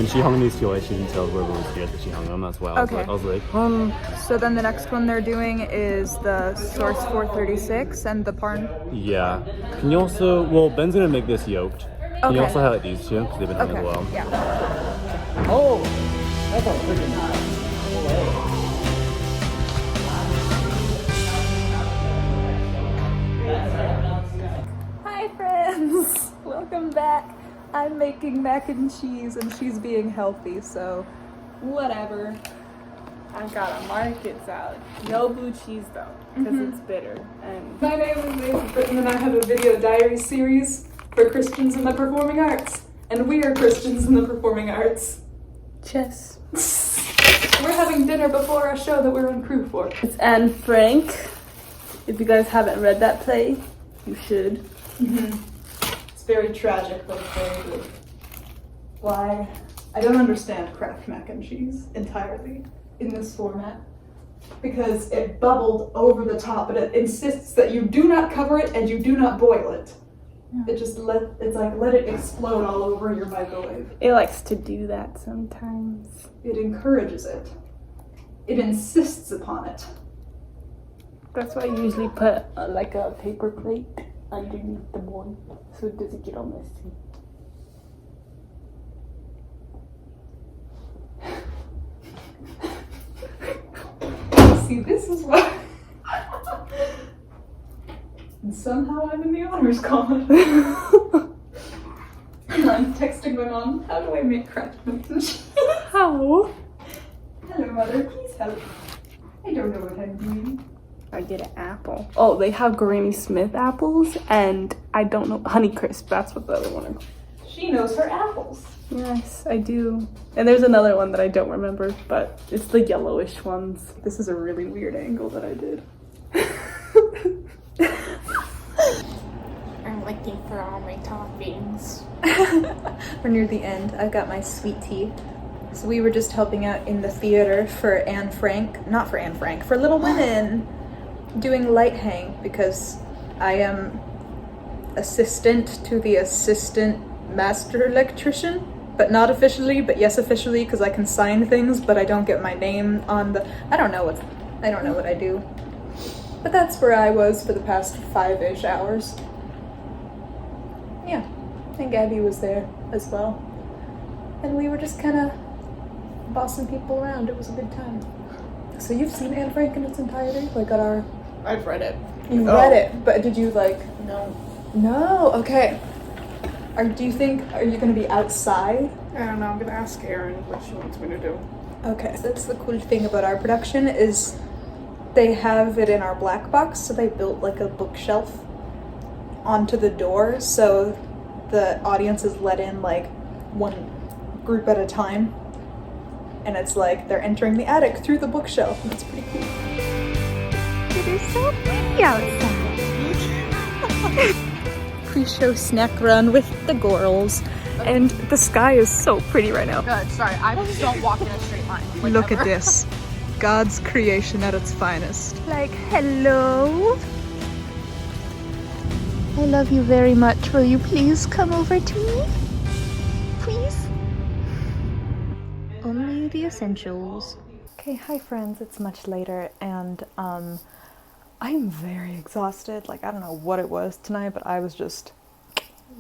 she hung these two. She didn't tell whoever was here that she hung them. That's why I was like, So then the next one they're doing is the Source 436 and the Parn. Yeah. Can you also, well, Ben's gonna make this yoked. Can you also highlight these two? Because they've been hung as well. Yeah. Oh! That's a freaking Hi friends! Welcome back. I'm making mac and cheese and she's being healthy, so whatever. I got a market salad. No blue cheese though, because it's bitter. And my name is Mason Britton and I have a video diary series for Christians in the performing arts. And we are Christians in the performing arts. Chess. We're having dinner before our show that we're on crew for. It's Anne Frank. If you guys haven't read that play, you should. It's very tragic, but it's very good. Why? I don't understand Kraft mac and cheese entirely in this format. Because it bubbled over the top, but it insists that you do not cover it and you do not boil it. It just let it explode all over your microwave. It likes to do that sometimes. It encourages it. It insists upon it. That's why I usually put like a paper plate underneath the board so it doesn't get all messy. See, this is why. And somehow I'm in the honors college. And I'm texting my mom, how do I make Kraft mac and cheese? How? Hello, mother, please help. I don't know what I'm doing. I get an apple. Oh, they have Granny Smith apples and I don't know, Honeycrisp, that's what the other one is. She knows her apples. Yes, I do. And there's another one that I don't remember, but it's the yellowish ones. This is a really weird angle that I did. I'm looking for all my toppings. We're near the end. I've got my sweet tea. So we were just helping out in the theater for Anne Frank, not for Anne Frank, for Little Women, doing light hang because I am assistant to the assistant master electrician, but not officially, but yes officially because I can sign things, but I don't get my name on the, I don't know what I do. But that's where I was for the past 5-ish hours. Yeah, and Gabby was there as well. And we were just kind of bossing people around. It was a good time. So you've seen Anne Frank in its entirety? Like at our... I've read it. You read it, but did you like... No. No, okay. Do you think, are you going to be outside? I don't know, I'm gonna ask Erin what she wants me to do. Okay. That's the cool thing about our production is they have it in our black box, so they built like a bookshelf onto the door, so the audience is let in like one group at a time, and it's like they're entering the attic through the bookshelf, and it's pretty cool. It is so pretty outside. Pre-show snack run with the girls, and the sky is so pretty right now. Good, sorry, I just don't walk in a straight line. Like Look ever. at this. God's creation at its finest. Like, hello. I love you very much. Will you please come over to me? Please? Only the essentials. Okay, hi friends. It's much later and I'm very exhausted. Like, I don't know what it was tonight, but I was just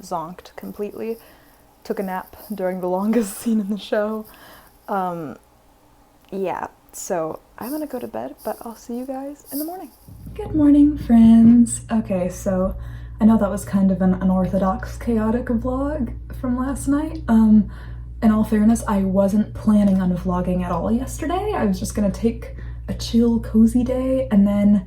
zonked completely. Took a nap during the longest scene in the show. Yeah, so I'm gonna go to bed, but I'll see you guys in the morning. Good morning, friends. Okay, so I know that was kind of an unorthodox, chaotic vlog from last night. In all fairness, I wasn't planning on vlogging at all yesterday. I was just gonna take a chill, cozy day, and then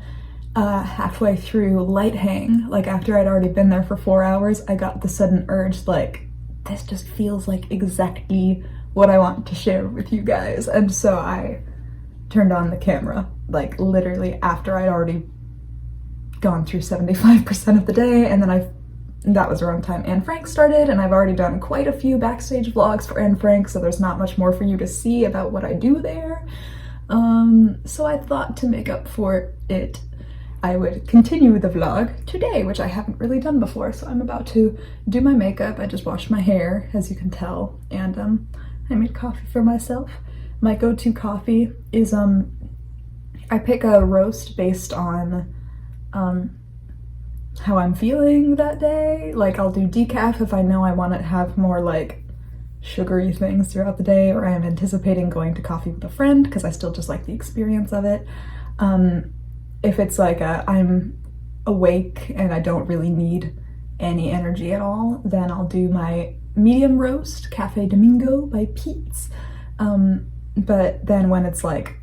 halfway through light hang, like after I'd already been there for 4 hours, I got the sudden urge, like, this just feels like exactly what I want to share with you guys. And so I turned on the camera, like literally after I'd already gone through 75% of the day, and then that was around the time Anne Frank started, and I've already done quite a few backstage vlogs for Anne Frank, so there's not much more for you to see about what I do there. So I thought to make up for it, I would continue the vlog today, which I haven't really done before. So I'm about to do my makeup. I just washed my hair, as you can tell, and I made coffee for myself. My go-to coffee is I pick a roast based on how I'm feeling that day. Like I'll do decaf if I know I want to have more like sugary things throughout the day, or I am anticipating going to coffee with a friend because I still just like the experience of it. If it's like I'm awake and I don't really need any energy at all, then I'll do my medium roast, Cafe Domingo by Pete's. But then when it's like,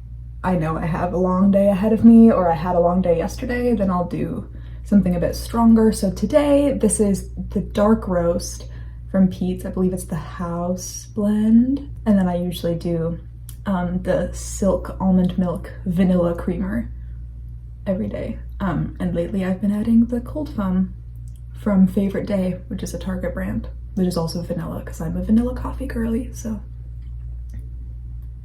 I know I have a long day ahead of me, or I had a long day yesterday, then I'll do something a bit stronger. So today, this is the dark roast from Pete's. I believe it's the house blend. And then I usually do the Silk Almond Milk Vanilla Creamer every day. And lately I've been adding the cold foam from Favorite Day, which is a Target brand, which is also vanilla because I'm a vanilla coffee girly. So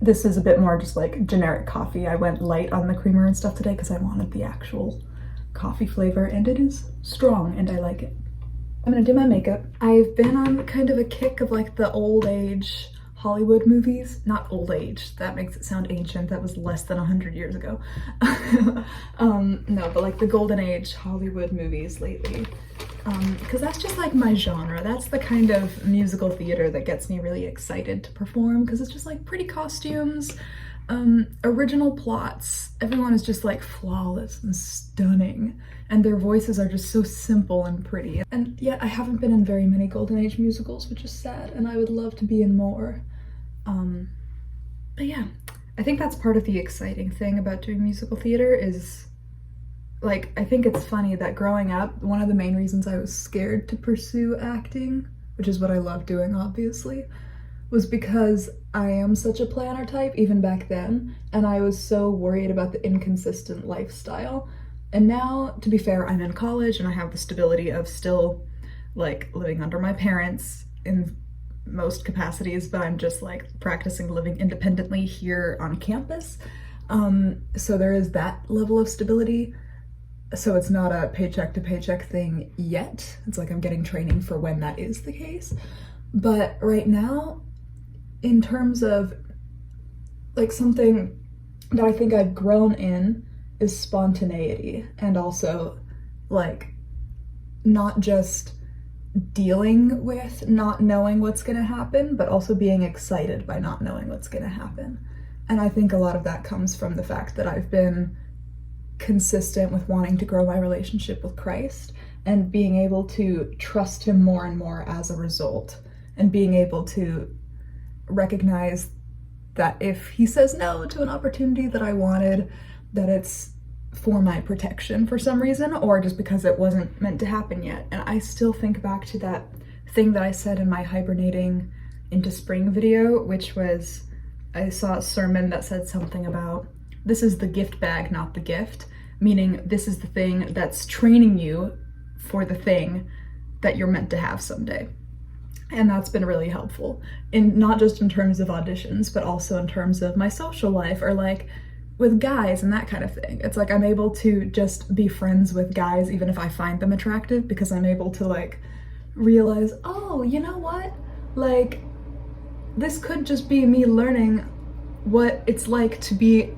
this is a bit more just like generic coffee. I went light on the creamer and stuff today because I wanted the actual coffee flavor, and it is strong and I like it. I'm gonna do my makeup. I've been on kind of a kick of like the old age Hollywood movies. Not old age, that makes it sound ancient. That was less than 100 years ago. No, but like the golden age Hollywood movies lately. Because that's just like my genre. That's the kind of musical theater that gets me really excited to perform, because it's just like pretty costumes, original plots. Everyone is just like flawless and stunning, and their voices are just so simple and pretty. And yet I haven't been in very many golden age musicals, which is sad, and I would love to be in more. But yeah, I think that's part of the exciting thing about doing musical theater is, like, I think it's funny that growing up, one of the main reasons I was scared to pursue acting, which is what I love doing obviously, was because I am such a planner type even back then, and I was so worried about the inconsistent lifestyle. And now, to be fair, I'm in college and I have the stability of still like living under my parents in most capacities, but I'm just like practicing living independently here on campus. So there is that level of stability. So it's not a paycheck to paycheck thing yet. It's like I'm getting training for when that is the case. But right now, in terms of like something that I think I've grown in is spontaneity, and also like not just dealing with not knowing what's gonna happen, but also being excited by not knowing what's gonna happen. And I think a lot of that comes from the fact that I've been consistent with wanting to grow my relationship with Christ and being able to trust him more and more as a result, and being able to recognize that if he says no to an opportunity that I wanted, that it's for my protection for some reason, or just because it wasn't meant to happen yet. And I still think back to that thing that I said in my hibernating into spring video, which was, I saw a sermon that said something about, this is the gift bag, not the gift, meaning this is the thing that's training you for the thing that you're meant to have someday. And that's been really helpful, in not just in terms of auditions, but also in terms of my social life, or like with guys and that kind of thing. It's like I'm able to just be friends with guys even if I find them attractive, because I'm able to like realize, oh, you know what? Like, this could just be me learning what it's like to be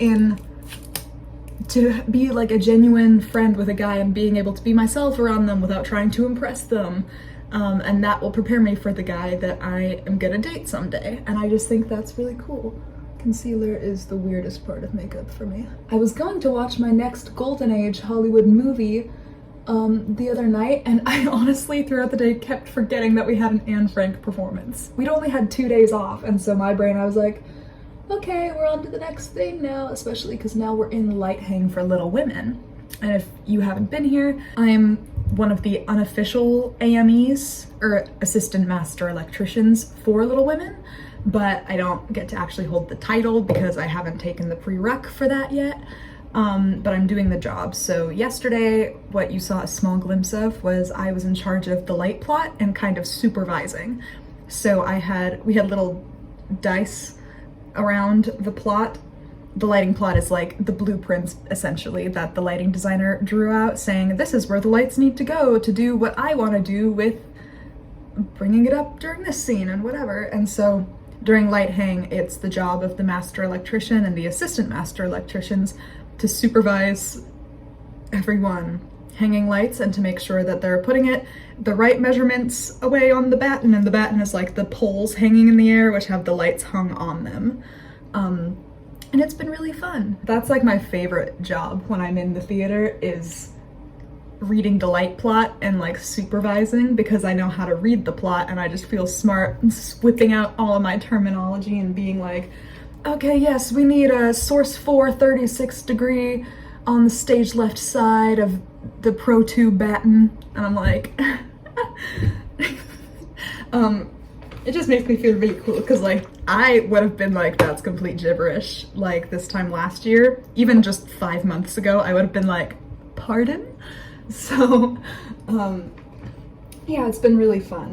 like a genuine friend with a guy, and being able to be myself around them without trying to impress them. And that will prepare me for the guy that I am gonna date someday. And I just think that's really cool. Concealer is the weirdest part of makeup for me. I was going to watch my next Golden Age Hollywood movie the other night, and I honestly throughout the day kept forgetting that we had an Anne Frank performance. We'd only had 2 days off, and so my brain, I was like, okay, we're on to the next thing now, especially because now we're in Light Hang for Little Women. And if you haven't been here, I'm one of the unofficial AMEs, or Assistant Master Electricians, for Little Women, but I don't get to actually hold the title because I haven't taken the pre-req for that yet, but I'm doing the job. So yesterday, what you saw a small glimpse of was I was in charge of the light plot and kind of supervising. So we had little dice around the plot. The lighting plot is like the blueprints, essentially, that the lighting designer drew out, saying this is where the lights need to go to do what I want to do with bringing it up during this scene and whatever. And so during light hang, it's the job of the master electrician and the assistant master electricians to supervise everyone hanging lights and to make sure that they're putting it the right measurements away on the batten, and the batten is like the poles hanging in the air which have the lights hung on them. And it's been really fun. That's like my favorite job when I'm in the theater, is reading the light plot and like supervising, because I know how to read the plot and I just feel smart whipping out all of my terminology and being like, okay, yes, we need a source 4 36 degree on the stage left side of the Pro Tube batten, and I'm like, it just makes me feel really cool, because like I would have been like, that's complete gibberish like this time last year. Even just 5 months ago I would have been like, pardon? So yeah, it's been really fun,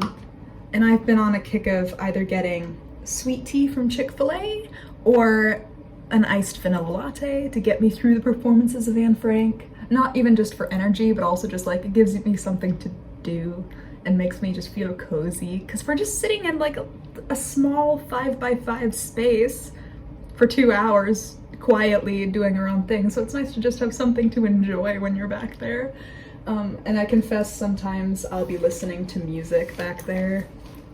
and I've been on a kick of either getting sweet tea from Chick-fil-A or an iced vanilla latte to get me through the performances of Anne Frank. Not even just for energy, but also just like it gives me something to do and makes me just feel cozy, because we're just sitting in like a small 5x5 space for 2 hours quietly doing our own thing, so it's nice to just have something to enjoy when you're back there. And I confess sometimes I'll be listening to music back there.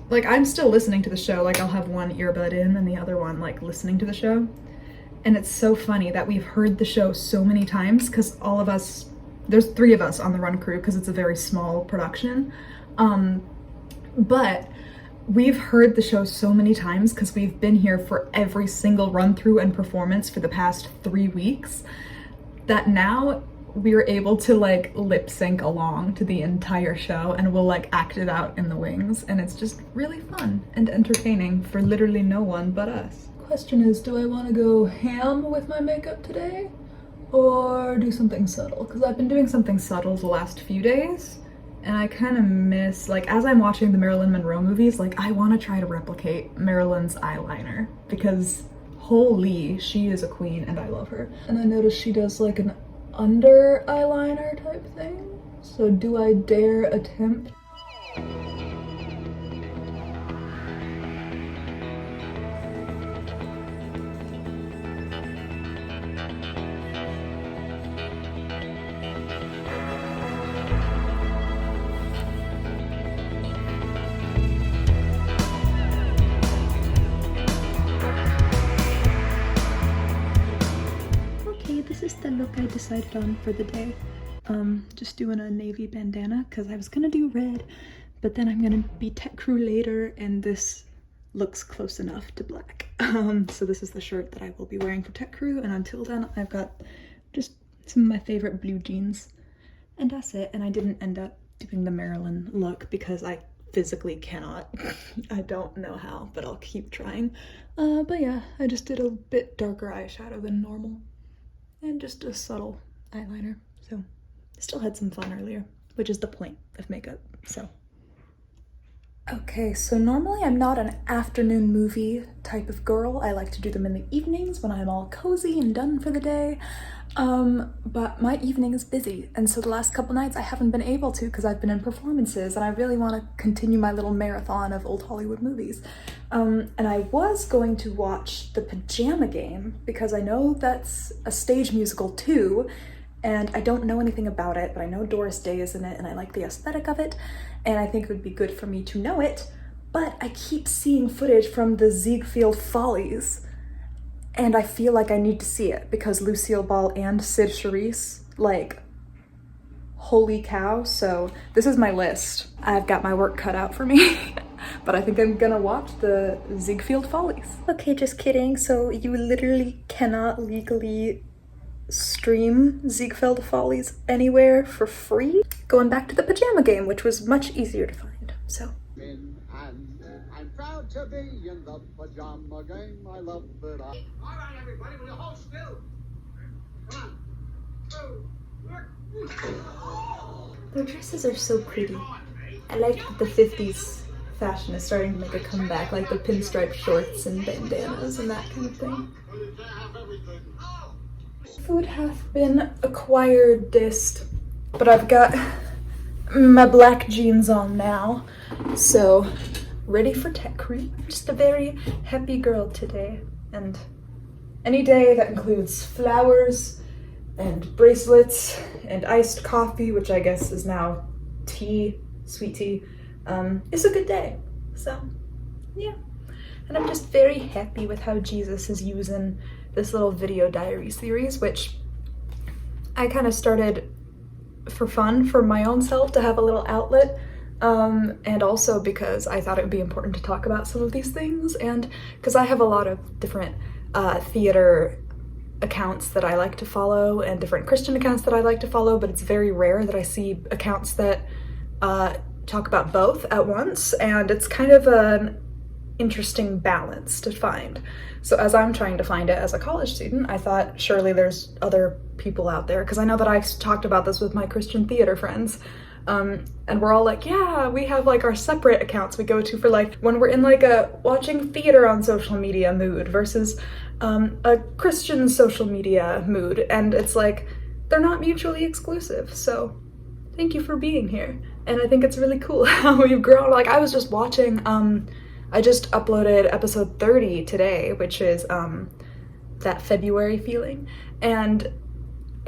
Like I'm still listening to the show, like I'll have one earbud in and the other one like listening to the show. And it's so funny that we've heard the show so many times, because all of us, there's 3 of us on the run crew because it's a very small production. But we've heard the show so many times because we've been here for every single run through and performance for the past 3 weeks, that now we're able to like lip sync along to the entire show, and we'll like act it out in the wings, and it's just really fun and entertaining for literally no one but us. Question is, do I want to go ham with my makeup today or do something subtle? Because I've been doing something subtle the last few days, and I kind of miss, like as I'm watching the Marilyn Monroe movies, like I want to try to replicate Marilyn's eyeliner, because holy, she is a queen and I love her. And I noticed she does like an under eyeliner type thing, so do I dare attempt? This is the look I decided on for the day. Just doing a navy bandana because I was gonna do red, but then I'm gonna be tech crew later and this looks close enough to black. So this is the shirt that I will be wearing for tech crew, and until then I've got just some of my favorite blue jeans. And that's it, and I didn't end up doing the Marilyn look because I physically cannot. I don't know how, but I'll keep trying. But yeah, I just did a bit darker eyeshadow than normal. And just a subtle eyeliner, so still had some fun earlier, which is the point of makeup, so. Okay, so normally I'm not an afternoon movie type of girl. I like to do them in the evenings when I'm all cozy and done for the day. But my evening is busy, and so the last couple nights I haven't been able to because I've been in performances, and I really want to continue my little marathon of old Hollywood movies. And I was going to watch The Pajama Game because I know that's a stage musical too, and I don't know anything about it, but I know Doris Day is in it and I like the aesthetic of it, and I think it would be good for me to know it. But I keep seeing footage from the Ziegfeld Follies, and I feel like I need to see it because Lucille Ball and Sid Charisse, like, holy cow. So this is my list. I've got my work cut out for me, but I think I'm gonna watch the Ziegfeld Follies. Okay, just kidding. So you literally cannot legally stream Ziegfeld Follies anywhere for free? Going back to The Pajama Game, which was much easier to find, so. I'm proud to be in the pajama game. I love it. All right, everybody, will you hold still? Come on. Their dresses are so pretty. I like that the 50s fashion is starting to make a comeback, like the pinstripe shorts and bandanas and that kind of thing. Food hath been acquired dist, but I've got my black jeans on now, so ready for tech crew. I'm just a very happy girl today. And any day that includes flowers and bracelets and iced coffee, which I guess is now tea, sweet tea, is a good day. So, yeah. And I'm just very happy with how Jesus is using this little video diary series, which I kind of started for fun, for my own self, to have a little outlet, and also because I thought it would be important to talk about some of these things, and because I have a lot of different theater accounts that I like to follow and different Christian accounts that I like to follow, but it's very rare that I see accounts that talk about both at once, and it's kind of an interesting balance to find. So as I'm trying to find it as a college student, I thought surely there's other people out there, because I know that I've talked about this with my Christian theater friends, and we're all like, yeah, we have like our separate accounts we go to for like when we're in like a watching theater on social media mood versus a Christian social media mood, and it's like they're not mutually exclusive. So thank you for being here, and I think it's really cool how we've grown. Like I was just watching I just uploaded episode 30 today, which is that February feeling, and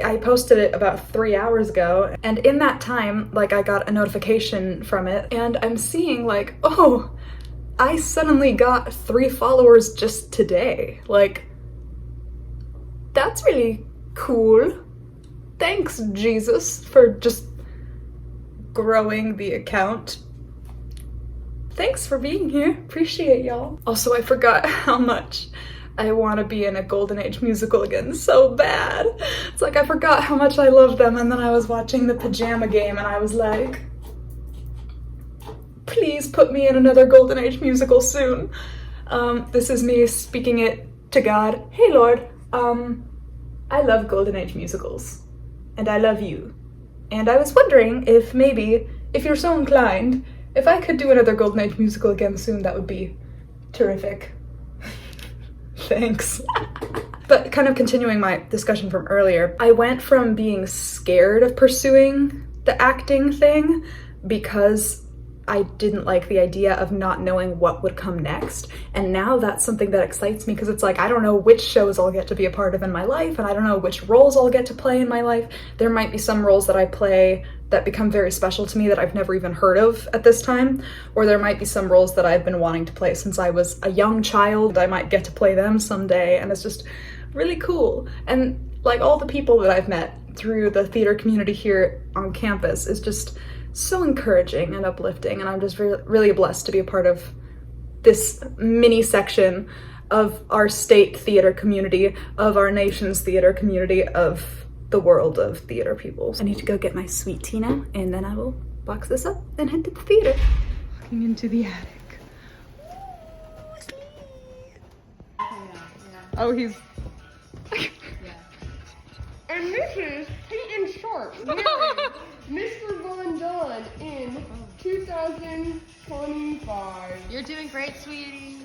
I posted it about 3 hours ago, and in that time, like, I got a notification from it, and I'm seeing like, oh, I suddenly got 3 followers just today. Like, that's really cool. Thanks, Jesus, for just growing the account. Thanks for being here. Appreciate y'all. Also, I forgot how much I want to be in a Golden Age musical again so bad. It's like I forgot how much I love them, and then I was watching The Pajama Game and I was like, please put me in another Golden Age musical soon. This is me speaking it to God. Hey Lord, I love Golden Age musicals, and I love you. And I was wondering if maybe, if you're so inclined, if I could do another Golden Age musical again soon, that would be terrific. Thanks. But kind of continuing my discussion from earlier, I went from being scared of pursuing the acting thing because I didn't like the idea of not knowing what would come next, and now that's something that excites me because it's like I don't know which shows I'll get to be a part of in my life, and I don't know which roles I'll get to play in my life. There might be some roles that I play that become very special to me that I've never even heard of at this time, or there might be some roles that I've been wanting to play since I was a young child. I might get to play them someday, and it's just really cool. And like all the people that I've met through the theater community here on campus is just so encouraging and uplifting, and I'm just really blessed to be a part of this mini section of our state theater community, of our nation's theater community, of the world of theater people. I need to go get my sweet tea now, and then I will box this up and head to the theater. Walking into the attic. Oh, he's... And this is Peyton Sharp married Mr. Von Dunn in 2025. You're doing great, sweetie.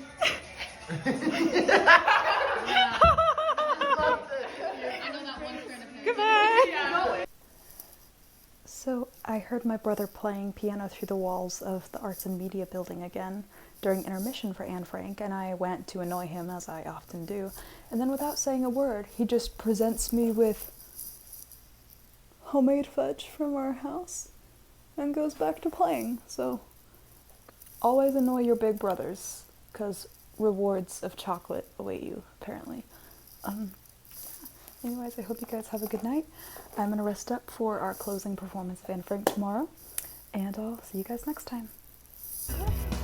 So I heard my brother playing piano through the walls of the Arts and Media building again during intermission for Anne Frank, and I went to annoy him, as I often do, and then without saying a word, he just presents me with homemade fudge from our house and goes back to playing. So always annoy your big brothers, because rewards of chocolate await you, apparently. Anyways, I hope you guys have a good night. I'm gonna rest up for our closing performance of Anne Frank tomorrow, and I'll see you guys next time. Bye.